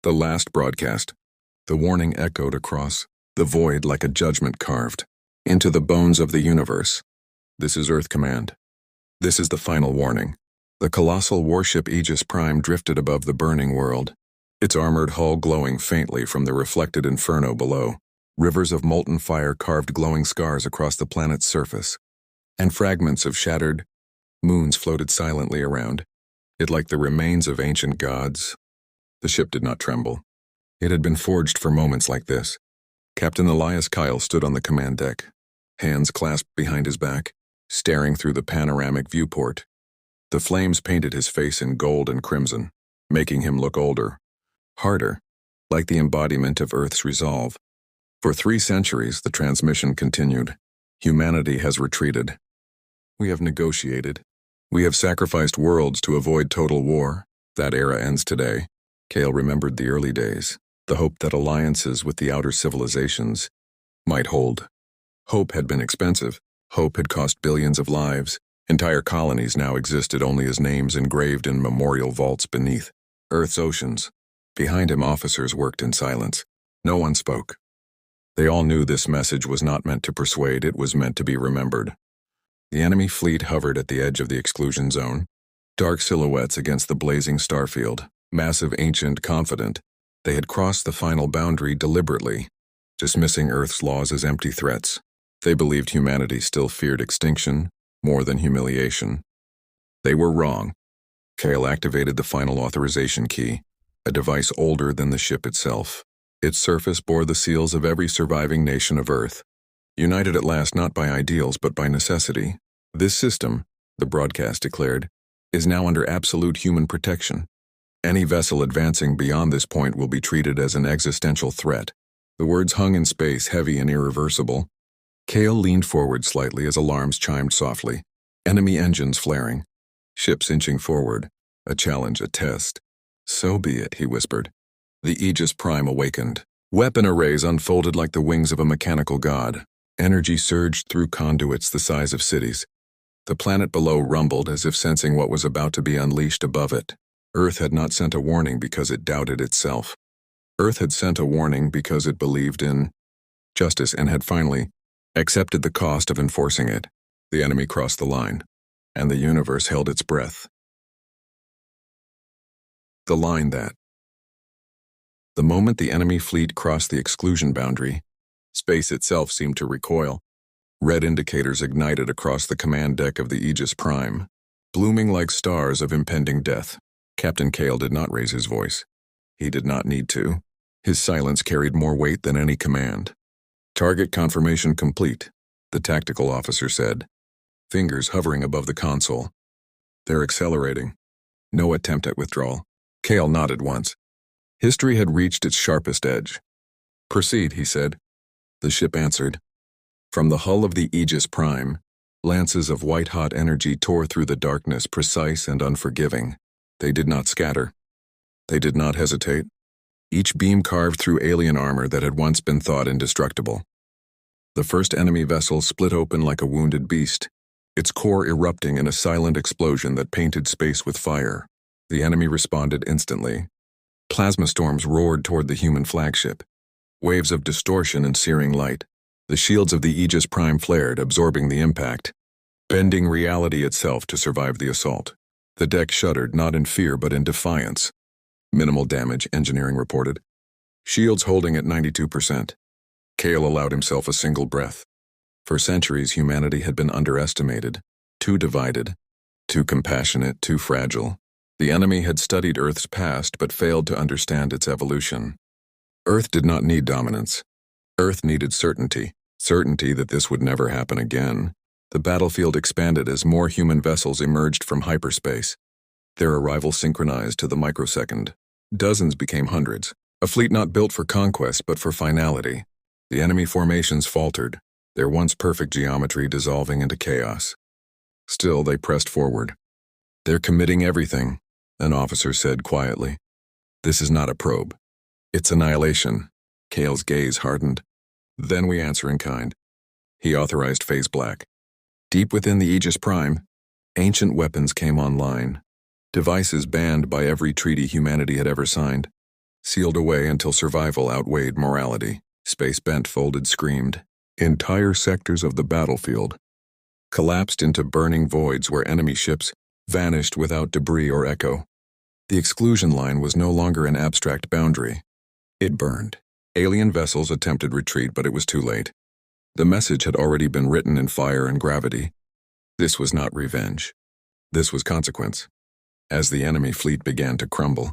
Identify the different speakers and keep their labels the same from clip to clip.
Speaker 1: The last broadcast. The warning echoed across the void like a judgment carved into the bones of the universe. This is Earth Command. This is the final warning. The colossal warship Aegis Prime drifted above the burning world, its armored hull glowing faintly from the reflected inferno below. Rivers of molten fire carved glowing scars across the planet's surface, and fragments of shattered moons floated silently around it like the remains of ancient gods. The ship did not tremble. It had been forged for moments like this. Captain Elias Kyle stood on the command deck, hands clasped behind his back, staring through the panoramic viewport. The flames painted his face in gold and crimson, making him look older, harder, like the embodiment of Earth's resolve. For 3 centuries, the transmission continued. Humanity has retreated. We have negotiated. We have sacrificed worlds to avoid total war. That era ends today. Kale remembered the early days, the hope that alliances with the outer civilizations might hold. Hope had been expensive. Hope had cost billions of lives. Entire colonies now existed only as names engraved in memorial vaults beneath Earth's oceans. Behind him, officers worked in silence. No one spoke. They all knew this message was not meant to persuade, it was meant to be remembered. The enemy fleet hovered at the edge of the exclusion zone, dark silhouettes against the blazing starfield, massive, ancient, confident. They had crossed the final boundary deliberately, dismissing Earth's laws as empty threats. They believed humanity still feared extinction more than humiliation. They were wrong. Kale activated the final authorization key, a device older than the ship itself. Its surface bore the seals of every surviving nation of Earth, united at last not by ideals but by necessity. This system, the broadcast declared, is now under absolute human protection. Any vessel advancing beyond this point will be treated as an existential threat. The words hung in space, heavy and irreversible. Kale leaned forward slightly as alarms chimed softly. Enemy engines flaring. Ships inching forward. A challenge, a test. So be it, he whispered. The Aegis Prime awakened. Weapon arrays unfolded like the wings of a mechanical god. Energy surged through conduits the size of cities. The planet below rumbled as if sensing what was about to be unleashed above it. Earth had not sent a warning because it doubted itself. Earth had sent a warning because it believed in justice and had finally accepted the cost of enforcing it. The enemy crossed the line, and the universe held its breath. The line that. The moment the enemy fleet crossed the exclusion boundary, space itself seemed to recoil. Red indicators ignited across the command deck of the Aegis Prime, blooming like stars of impending death. Captain Kale did not raise his voice. He did not need to. His silence carried more weight than any command. Target confirmation complete, the tactical officer said, fingers hovering above the console. They're accelerating. No attempt at withdrawal. Kale nodded once. History had reached its sharpest edge. Proceed, he said. The ship answered. From the hull of the Aegis Prime, lances of white-hot energy tore through the darkness, precise and unforgiving. They did not scatter. They did not hesitate. Each beam carved through alien armor that had once been thought indestructible. The first enemy vessel split open like a wounded beast, its core erupting in a silent explosion that painted space with fire. The enemy responded instantly. Plasma storms roared toward the human flagship, waves of distortion and searing light. The shields of the Aegis Prime flared, absorbing the impact, bending reality itself to survive the assault. The deck shuddered, not in fear but in defiance. Minimal damage, engineering reported. Shields holding at 92%. Kale allowed himself a single breath. For centuries, humanity had been underestimated, too divided, too compassionate, too fragile. The enemy had studied Earth's past but failed to understand its evolution. Earth did not need dominance. Earth needed certainty, certainty that this would never happen again. The battlefield expanded as more human vessels emerged from hyperspace, their arrival synchronized to the microsecond. Dozens became hundreds, a fleet not built for conquest but for finality. The enemy formations faltered, their once perfect geometry dissolving into chaos. Still, they pressed forward. They're committing everything, an officer said quietly. This is not a probe. It's annihilation. Kale's gaze hardened. Then we answer in kind. He authorized phase black. Deep within the Aegis Prime, ancient weapons came online. Devices banned by every treaty humanity had ever signed. sealed away until survival outweighed morality. Space bent, folded, screamed. Entire sectors of the battlefield collapsed into burning voids where enemy ships vanished without debris or echo. The exclusion line was no longer an abstract boundary. It burned. Alien vessels attempted retreat, but it was too late. The message had already been written in fire and gravity. This was not revenge. This was consequence. As the enemy fleet began to crumble,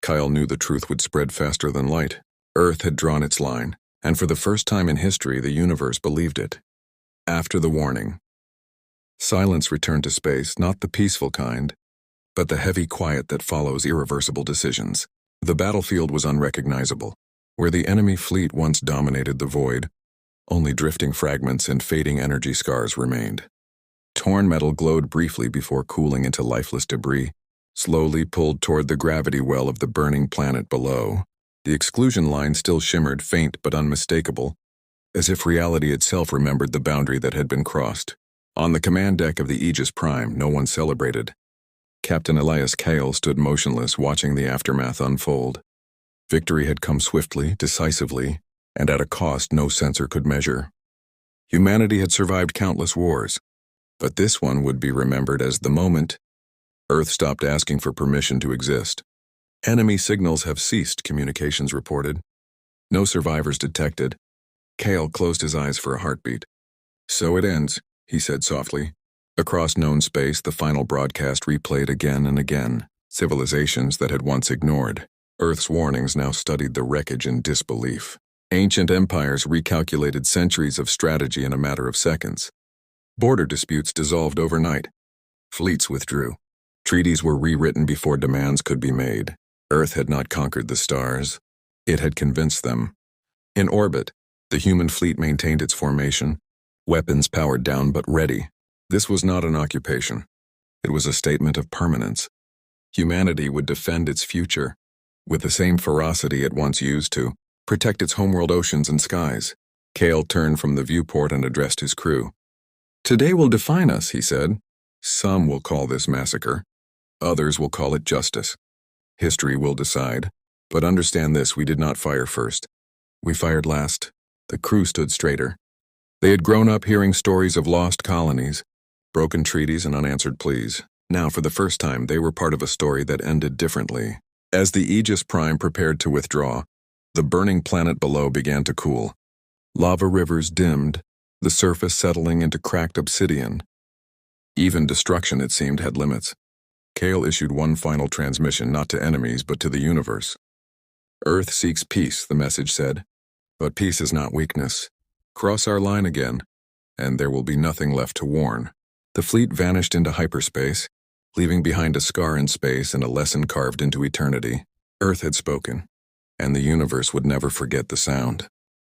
Speaker 1: Kyle knew the truth would spread faster than light. Earth had drawn its line, and for the first time in history, the universe believed it. After the warning, silence returned to space, not the peaceful kind, but the heavy quiet that follows irreversible decisions. The battlefield was unrecognizable. Where the enemy fleet once dominated the void, only drifting fragments and fading energy scars remained. Torn metal glowed briefly before cooling into lifeless debris, slowly pulled toward the gravity well of the burning planet below. The exclusion line still shimmered, faint but unmistakable, as if reality itself remembered the boundary that had been crossed. On the command deck of the Aegis Prime, no one celebrated. Captain Elias Kale stood motionless, watching the aftermath unfold. Victory had come swiftly, decisively, and at a cost no sensor could measure. Humanity had survived countless wars, but this one would be remembered as the moment Earth stopped asking for permission to exist. Enemy signals have ceased, communications reported. No survivors detected. Kale closed his eyes for a heartbeat. So it ends, he said softly. Across known space, the final broadcast replayed again and again. Civilizations that had once ignored Earth's warnings now studied the wreckage in disbelief. Ancient empires recalculated centuries of strategy in a matter of seconds. Border disputes dissolved overnight. Fleets withdrew. Treaties were rewritten before demands could be made. Earth had not conquered the stars. It had convinced them. In orbit, the human fleet maintained its formation, weapons powered down but ready. This was not an occupation. It was a statement of permanence. Humanity would defend its future, with the same ferocity it once used to protect its homeworld oceans and skies. Kale turned from the viewport and addressed his crew. Today will define us, he said. Some will call this massacre. Others will call it justice. History will decide. But understand this, we did not fire first. We fired last. The crew stood straighter. They had grown up hearing stories of lost colonies, broken treaties, and unanswered pleas. Now, for the first time, they were part of a story that ended differently. As the Aegis Prime prepared to withdraw, the burning planet below began to cool. Lava rivers dimmed, the surface settling into cracked obsidian. Even destruction, it seemed, had limits. Kale issued one final transmission, not to enemies, but to the universe. Earth seeks peace, the message said. But peace is not weakness. Cross our line again, and there will be nothing left to warn. The fleet vanished into hyperspace, leaving behind a scar in space and a lesson carved into eternity. Earth had spoken, and the universe would never forget the sound.